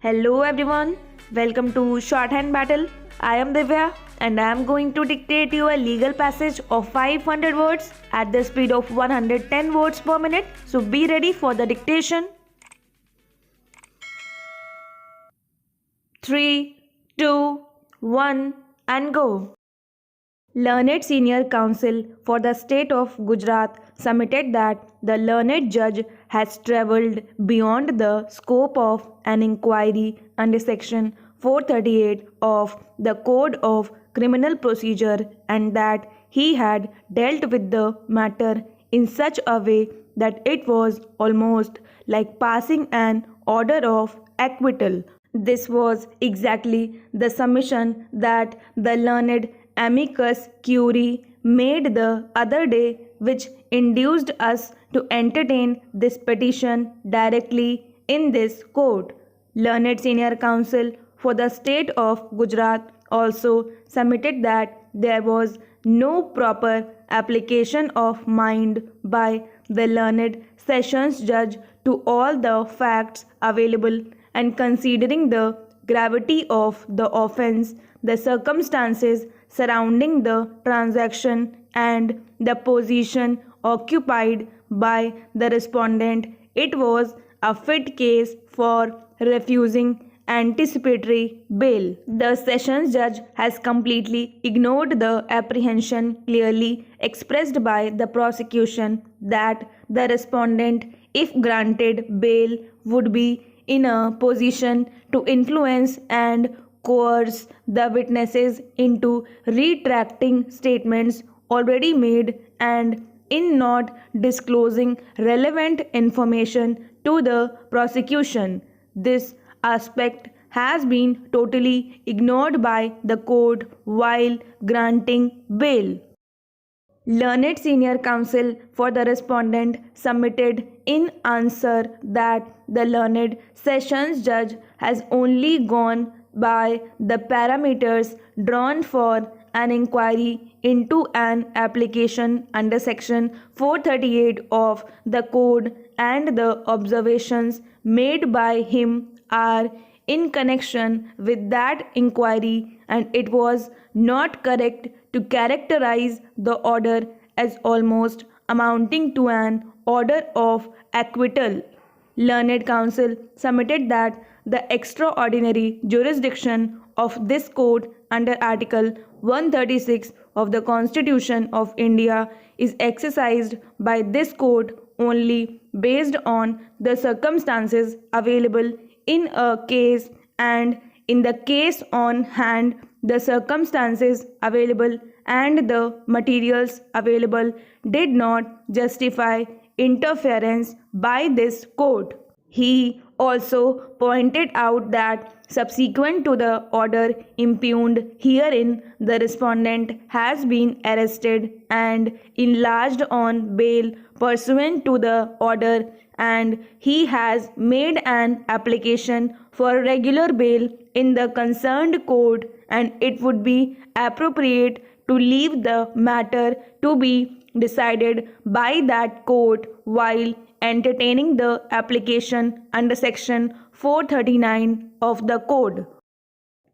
Hello everyone, welcome to Shorthand Battle. I am Divya and I am going to dictate you a legal passage of 500 words at the speed of 110 words per minute. So be ready for the dictation. 3, 2, 1 and go. Learned Senior Counsel for the State of Gujarat submitted that the learned judge has travelled beyond the scope of an inquiry under Section 438 of the Code of Criminal Procedure and that he had dealt with the matter in such a way that it was almost like passing an order of acquittal. This was exactly the submission that the learned amicus curiae made the other day, which induced us to entertain this petition directly in this court. Learned Senior Counsel for the State of Gujarat also submitted that there was no proper application of mind by the learned sessions judge to all the facts available, and considering the gravity of the offence, the circumstances surrounding the transaction, and the position occupied by the respondent, it was a fit case for refusing anticipatory bail. The sessions judge has completely ignored the apprehension clearly expressed by the prosecution that the respondent, if granted bail, would be in a position to influence and coerce the witnesses into retracting statements already made and in not disclosing relevant information to the prosecution. This aspect has been totally ignored by the court while granting bail. Learned Senior Counsel for the respondent submitted in answer that the learned sessions judge has only gone by the parameters drawn for an inquiry into an application under Section 438 of the Code, and the observations made by him are in connection with that inquiry, and it was not correct to characterize the order as almost amounting to an order of acquittal. Learned Counsel submitted that the extraordinary jurisdiction of this court under Article 136 of the Constitution of India is exercised by this court only based on the circumstances available in a case, and in the case on hand, the circumstances available and the materials available did not justify interference by this court. He also pointed out that subsequent to the order impugned herein, the respondent has been arrested and enlarged on bail pursuant to the order, and he has made an application for regular bail in the concerned court, and it would be appropriate to leave the matter to be decided by that court while entertaining the application under Section 439 of the Code.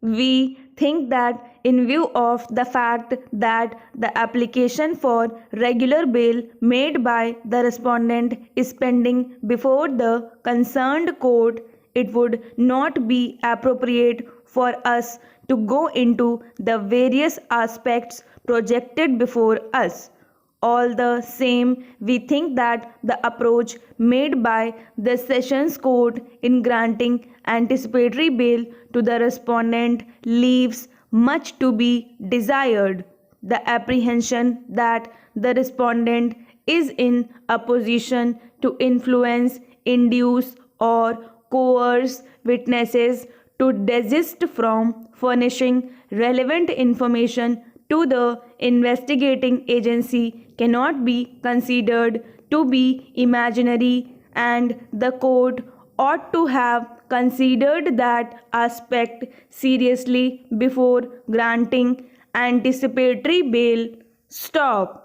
We think that in view of the fact that the application for regular bail made by the respondent is pending before the concerned court, it would not be appropriate for us to go into the various aspects projected before us. All the same, we think that the approach made by the Sessions Court in granting anticipatory bail to the respondent leaves much to be desired. The apprehension that the respondent is in a position to influence, induce, or coerce witnesses to desist from furnishing relevant information to the investigating agency cannot be considered to be imaginary, and the court ought to have considered that aspect seriously before granting anticipatory bail. Stop.